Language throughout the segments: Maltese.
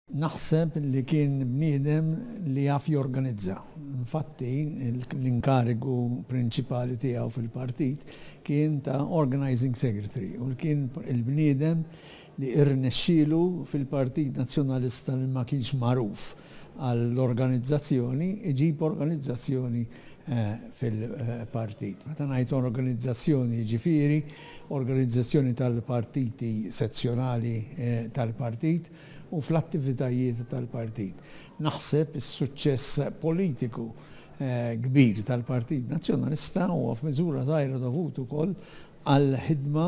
Naħseb li kien bniedem li jaf jorganizza. Infatti l-inkarigu prinċipali tiegħu fil-partit kien ta' organizing secretary u kien il-bniedem li irnexxielu fil-Partit Nazzjonalista li ma kienx magħruf għall-organizzazzjoni iġib organizzazzjoni fil-partit. Meta ngħid organizzazzjoni ġifieri, organizzazzjoni tal-partiti sezzjonali tal-partit u fl-attivitajiet tal-partit. Naħseb is-suċċess politiku kbir tal-Partit Nazzjonalista huwa f'miżura żgħira dovut ukoll għall-ħidma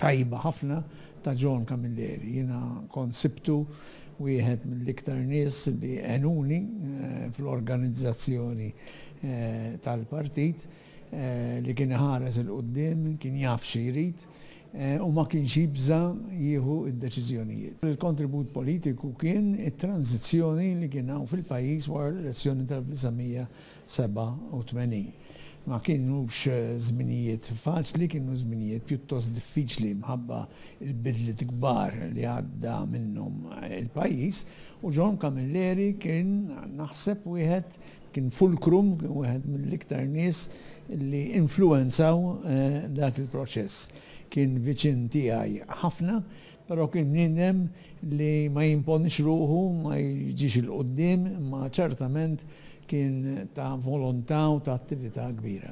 tajba ħafna ta' John Camilleri. Jiena konsibtu wieħed mill-iktar nies li għenuni fl-organizzazzjoni tal-partit li kien ħares il-qudiem, kien jaf xi jrid u ma kienx jibża jieħu d-deċiżjonijiet. Il-kontribut politiku kien it-tranzizzjoni li kien hawn fil-pajjiż wara l-elezzjoni tal-1987. Ma kienux żminijiet faċli, kienu żminijiet pjuttost diffiċli mħabba il-bidliet kbar li għadda minnhom il-pajjiż u John Camilleri kien naħseb wieħed kien fulcrum, wieħed mill-iktar nies li influenzaw dak il-proċess. Kien viċin tiegħi ħafna, però kien bniedem li ma jimponix ruħu, ma jiġix il-qoddim, ma ċertament kien ta' volontà u ta' attività kbira.